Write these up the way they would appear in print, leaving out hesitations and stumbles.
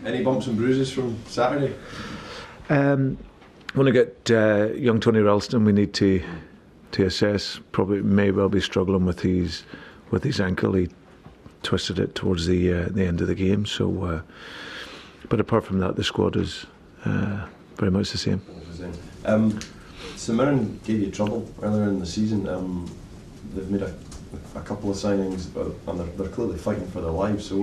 Any bumps and bruises from Saturday? When I get young Tony Ralston, we need to assess. Probably may well be struggling with his ankle. He twisted it towards the end of the game. So, but apart from that, the squad is very much the same. St Mirren gave you trouble earlier in the season. They've made a couple of signings, and they're clearly fighting for their lives. So,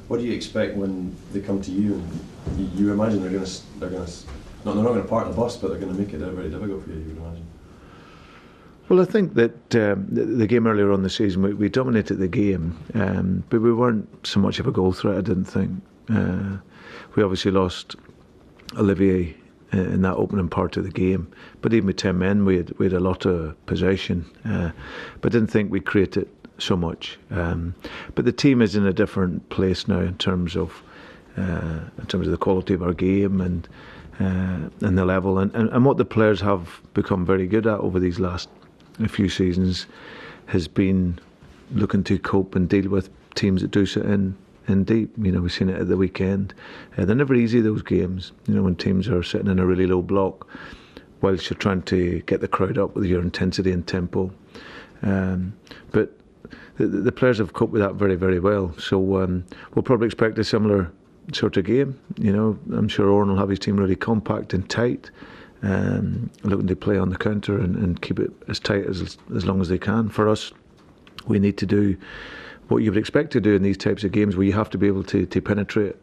what do you expect when they come to you? And you imagine they're not going to park the bus, but they're going to make it very difficult for you. You would imagine. Well, I think that the game earlier on the season, we dominated the game, but we weren't so much of a goal threat, I didn't think. We obviously lost Olivier in that opening part of the game, but even with 10 men, we had a lot of possession, but didn't think we created so much. But the team is in a different place now in terms of the quality of our game and the level and what the players have become very good at over these last few seasons has been looking to cope and deal with teams that do sit in deep. We've seen it at the weekend. They're never easy, those games, when teams are sitting in a really low block whilst you're trying to get the crowd up with your intensity and tempo. But the players have coped with that very, very well. So we'll probably expect a similar sort of game. I'm sure Oran will have his team really compact and tight, looking to play on the counter and keep it as tight as long as they can. For us, we need to do what you would expect to do in these types of games, where you have to be able to penetrate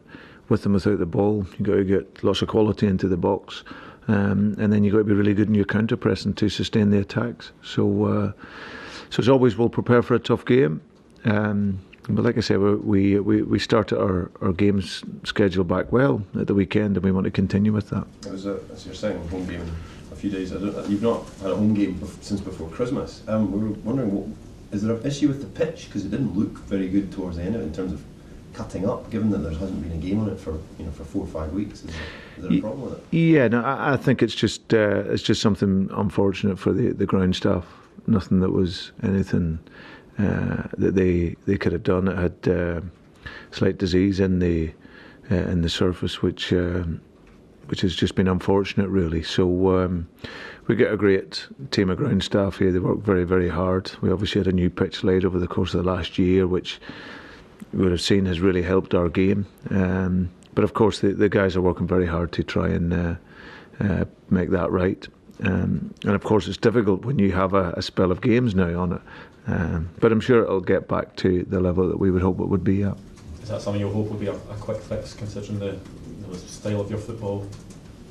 with them without the ball. You've got to get lots of quality into the box, and then you've got to be really good in your counter pressing to sustain the attacks. So as always, we'll prepare for a tough game. But like I say, we started our games schedule back well at the weekend, and we want to continue with that. It was as you're saying, home game in a few days. You've not had a home game since before Christmas. We were wondering, is there an issue with the pitch? Because it didn't look very good towards the end of it in terms of cutting up, given that there hasn't been a game on it for 4 or 5 weeks. Is there a problem with it? Yeah, no, I think it's just something unfortunate for the ground staff. Nothing that was anything that they could have done. It had slight disease in the surface, which has just been unfortunate, really. So we get a great team of ground staff here. They work very, very hard. We obviously had a new pitch laid over the course of the last year, which we would have seen has really helped our game. But of course, the guys are working very hard to try and make that right. And of course, it's difficult when you have a spell of games now on it. But I'm sure it'll get back to the level that we would hope it would be at. Is that something you hope will be a quick fix, considering the style of your football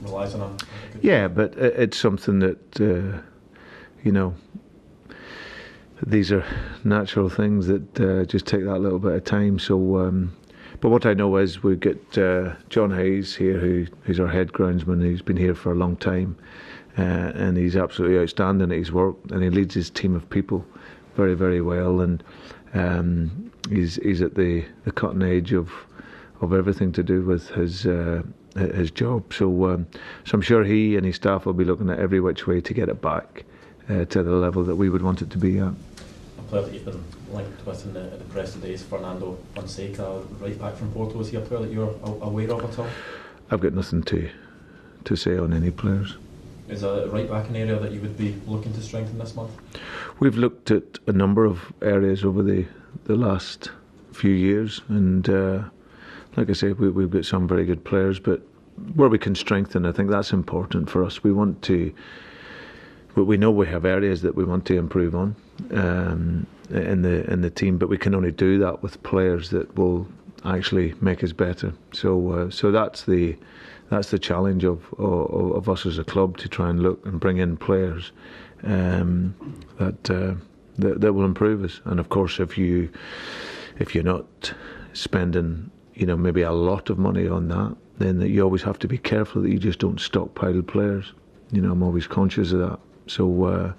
relies on a yeah, but it's something that these are natural things that just take that little bit of time. So but what I know is we get John Hayes here, who's our head groundsman. He's been here for a long time, and he's absolutely outstanding at his work, and he leads his team of people very, very well, and he's at the cutting edge of everything to do with his job. So I'm sure he and his staff will be looking at every which way to get it back to the level that we would want it to be at. A player that you've been linked with in the press today is Fernando Fonseca, right back from Porto. Is he a player that you're aware of at all? I've got nothing to say on any players. Is a right back an area that you would be looking to strengthen this month? We've looked at a number of areas over the last few years, and like I say, we've got some very good players, but where we can strengthen, I think that's important for us. We want to, but we know we have areas that we want to improve on in the team, but we can only do that with players that will actually make us better. So that's the challenge of us as a club, to try and look and bring in players that will improve us. And of course, if you're not spending maybe a lot of money on that, then you always have to be careful that you just don't stockpile players. I'm always conscious of that. So,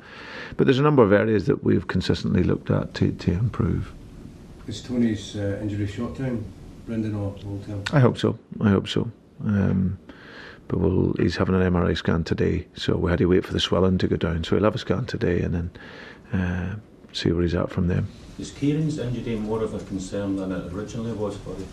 but there's a number of areas that we've consistently looked at to improve. Is Tony's injury short term, Brendan, or long term? I hope so. But he's having an MRI scan today, so we had to wait for the swelling to go down. So he'll have a scan today and then see where he's at from there. Is Kieran's injury more of a concern than it originally was for you?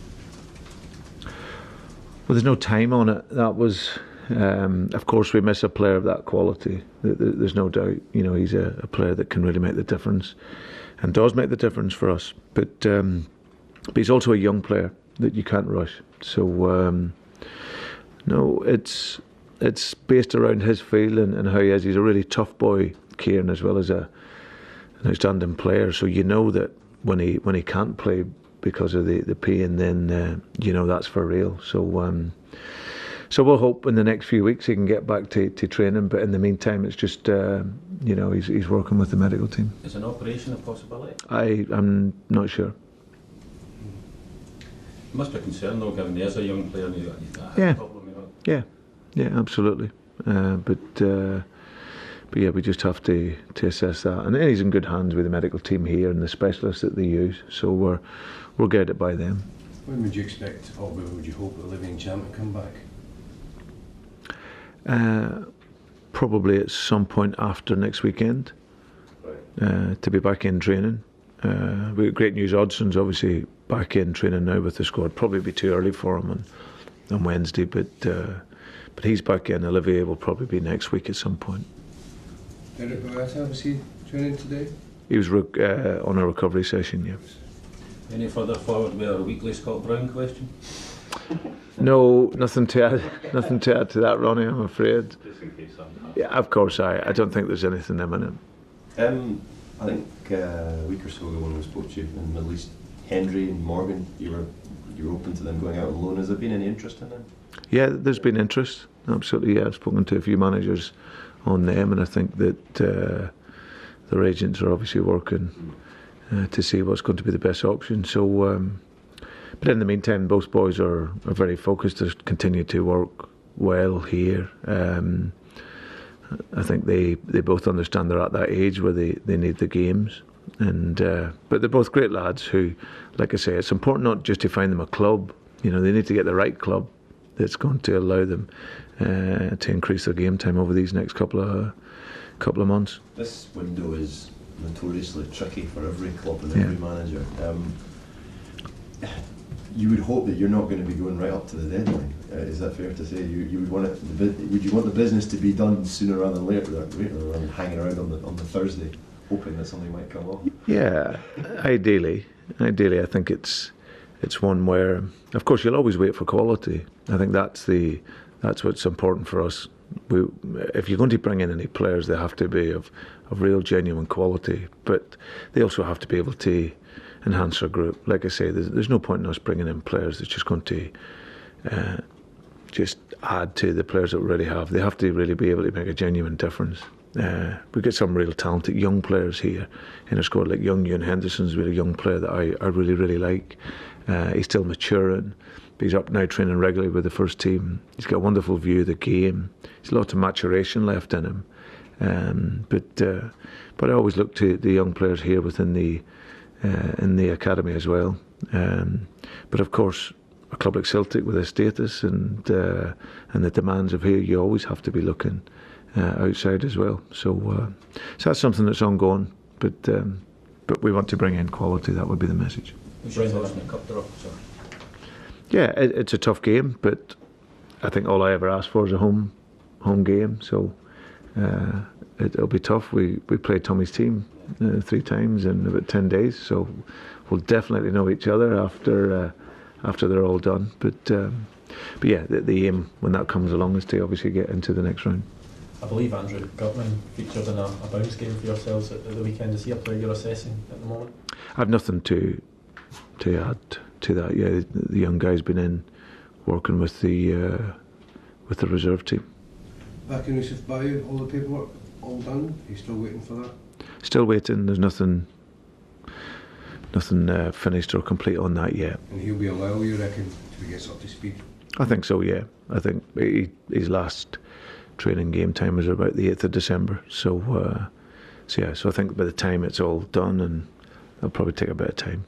Well, there's no time on it. That was, of course, we miss a player of that quality. There's no doubt. You know, he's a player that can really make the difference, and does make the difference for us. But he's also a young player that you can't rush. So no, it's based around his feel and how he is. He's a really tough boy, Kieran, as well as an outstanding player. So you know that when he can't play because of the pain, then you know that's for real. So so we'll hope in the next few weeks he can get back to training. But in the meantime, it's just you know, he's working with the medical team. Is an operation a possibility? I'm not sure. It must be a concern though, given he is a young player and he's got a Yeah. problem, you know. Yeah, absolutely. But yeah, we just have to assess that. And he's in good hands with the medical team here and the specialists that they use. So we'll get it by them. When would you expect, or when would you hope, the living champ to come back? Probably at some point after next weekend. Right. To be back in training. We got great news. Odson's obviously back in training now with the squad. Probably be too early for him on Wednesday, but he's back in. Olivier will probably be next week at some point. Derek Boyata, was he training today? He was on a recovery session, yeah. Any further forward with our weekly Scott Brown question? No, nothing to add. Nothing to add to that, Ronnie, I'm afraid. Just in case something happens. Yeah, of course. I don't think there's anything imminent. I think a week or so ago when we spoke to you, and at least Hendry and Morgan, you were open to them going out on loan. Has there been any interest in them? Yeah, there's been interest. Absolutely, yeah. I've spoken to a few managers on them, and I think that their agents are obviously working to see what's going to be the best option. So, but in the meantime, both boys are very focused to continue to work well here. I think they both understand they're at that age where they need the games. And but they're both great lads who, like I say, it's important not just to find them a club. You know, they need to get the right club that's going to allow them to increase their game time over these next couple of months. This window is notoriously tricky for every club and every manager. You would hope that you're not going to be going right up to the deadline. Is that fair to say? You would want it. Would you want the business to be done sooner rather than later, rather than hanging around on the Thursday, hoping that something might come off? Yeah, ideally, I think it's one where, of course, you'll always wait for quality. I think that's what's important for us. If you're going to bring in any players, they have to be of real, genuine quality, but they also have to be able to enhance our group. Like I say, there's no point in us bringing in players that's just going to just add to the players that we already have. They have to really be able to make a genuine difference. We've got some real talented young players here in our squad, like young Ewan Henderson's a really young player that I really, really like. He's still maturing, but he's up now training regularly with the first team. He's got a wonderful view of the game. There's a lot of maturation left in him. But I always look to the young players here within in the academy as well. But of course, a club like Celtic with their status and the demands of here, you always have to be looking outside as well. So that's something that's ongoing. But we want to bring in quality. That would be the message. Yeah, it's a tough game, but I think all I ever asked for is a home game. So it'll be tough. We played Tommy's team 3 times in about 10 days, so we'll definitely know each other after they're all done. But yeah, the aim when that comes along is to obviously get into the next round. I believe Andrew Gutman featured in a bounce game for yourselves at the weekend. Is he a player you're assessing at the moment? I've nothing to add to that. Yeah, the young guy's been in working with the reserve team. Back in Yusuf Bayou, all the paperwork all done? Are you still waiting for that? Still waiting. There's nothing finished or complete on that yet. And he'll be a while, you reckon, till he gets up to speed? I think so, yeah. I think his last training game time was about the 8th of December. So I think by the time it's all done, and it'll probably take a bit of time.